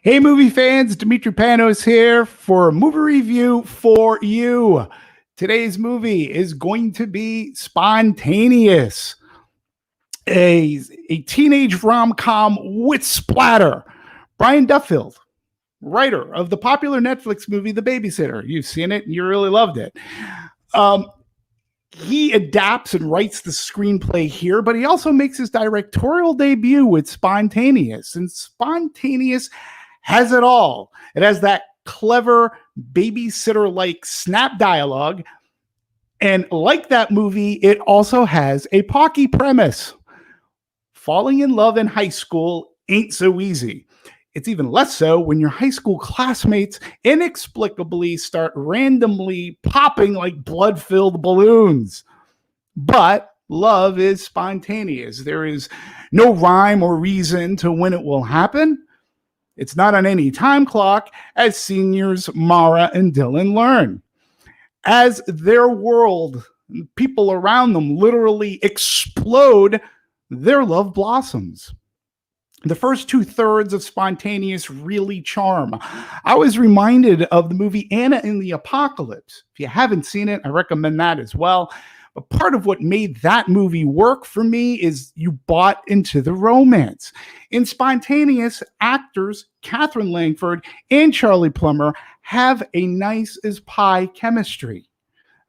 Hey, movie fans, Demetri Panos here for a movie review for you. Today's movie is going to be Spontaneous, a teenage rom-com with splatter. Brian Duffield, writer of the popular Netflix movie The Babysitter. You've seen it and you really loved it. He adapts and writes the screenplay here, but he also makes his directorial debut with Spontaneous. And Spontaneous has it all. It has that clever babysitter-like snap dialogue. And like that movie, it also has a Pocky Premise. Falling in love in high school ain't so easy. It's even less so when your high school classmates inexplicably start randomly popping like blood-filled balloons. But love is spontaneous. There is no rhyme or reason to when it will happen. It's not on any time clock, as seniors Mara and Dylan learn. As their world, people around them literally explode, their love blossoms. The first 2/3 of Spontaneous really charm. I was reminded of the movie Anna and the Apocalypse. If you haven't seen it, I recommend that as well. But part of what made that movie work for me is you bought into the romance. In Spontaneous, actors Katherine Langford and Charlie Plummer have a nice as pie chemistry.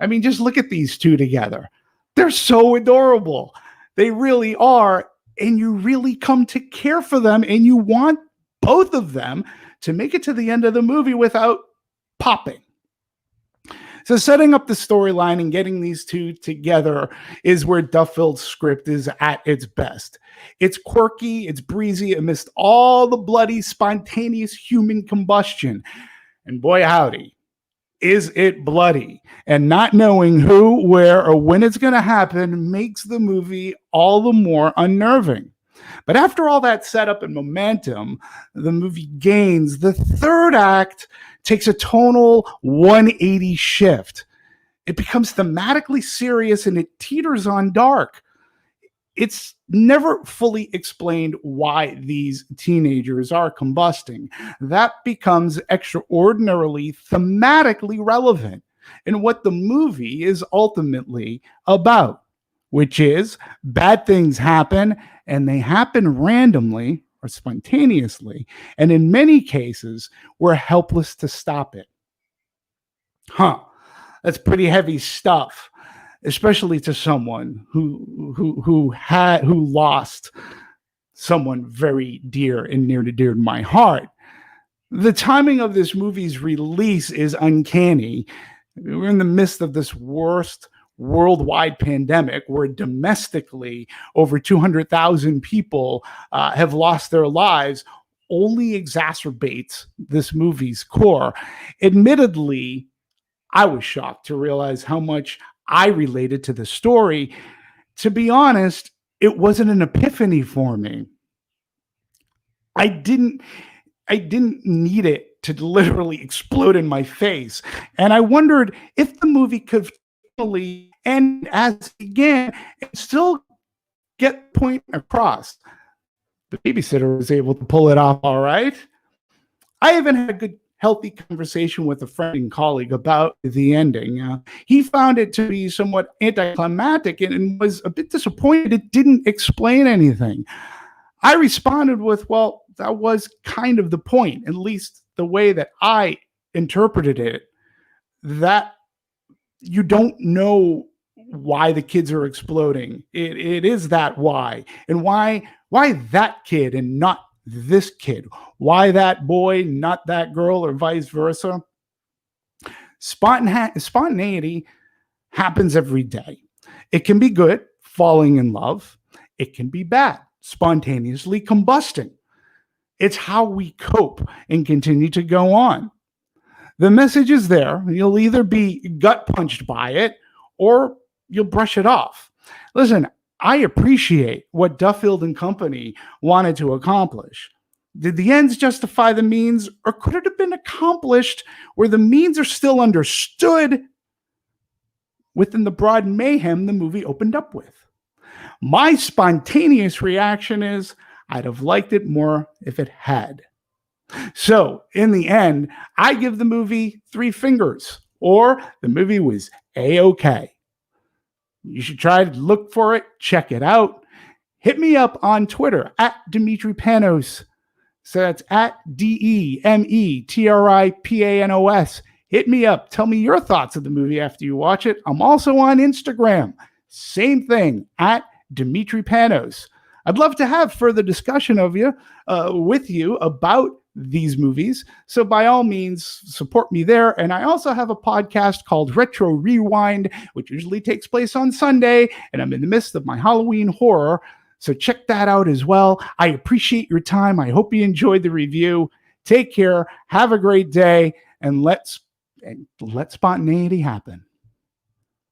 I mean, just look at these two together. They're so adorable. They really are. And you really come to care for them, and you want both of them to make it to the end of the movie without popping. So setting up the storyline and getting these two together is where Duffield's script is at its best. It's quirky, it's breezy amidst all the bloody, spontaneous human combustion. And boy, howdy, is it bloody. And not knowing who, where, or when it's going to happen makes the movie all the more unnerving. But after all that setup and momentum, the movie gains. The third act takes a tonal 180 shift. It becomes thematically serious and it teeters on dark. It's never fully explained why these teenagers are combusting. That becomes extraordinarily thematically relevant in what the movie is ultimately about, which is bad things happen, and they happen randomly or spontaneously, and in many cases, we're helpless to stop it. That's pretty heavy stuff, especially to someone who lost someone very dear and near to my heart. The timing of this movie's release is uncanny. We're in the midst of this worst worldwide pandemic where domestically over 200,000 people have lost their lives, only exacerbates this movie's core. Admittedly, I was shocked to realize how much I related to the story. To be honest, it wasn't an epiphany for me. I didn't need it to literally explode in my face. And I wondered if the movie could finally end as it began and still get the point across. The Babysitter was able to pull it off all right. I even had a good, healthy conversation with a friend and colleague about the ending. He found it to be somewhat anticlimactic and was a bit disappointed it didn't explain anything. I responded with, well, that was kind of the point, at least the way that I interpreted it, that you don't know why the kids are exploding. It is that why. And why that kid and not this kid? Why that boy, not that girl, or vice versa? Spontaneity happens every day. It can be good, falling in love. It can be bad, spontaneously combusting. It's how we cope and continue to go on. The message is there. You'll either be gut punched by it or you'll brush it off. Listen, I appreciate what Duffield and company wanted to accomplish. Did the ends justify the means, or could it have been accomplished where the means are still understood within the broad mayhem the movie opened up with? My spontaneous reaction is I'd have liked it more if it had. So in the end, I give the movie 3 fingers, or the movie was A-okay. You should try to look for it, check it out. Hit me up on Twitter at Demetri Panos. So that's at DEMETRIPANOS. Hit me up. Tell me your thoughts of the movie after you watch it. I'm also on Instagram. Same thing, at Demetri Panos. I'd love to have further discussion with you about these movies. So by all means, support me there. And I also have a podcast called Retro Rewind, which usually takes place on Sunday. And I'm in the midst of my Halloween horror. So check that out as well. I appreciate your time. I hope you enjoyed the review. Take care. Have a great day. And let spontaneity happen.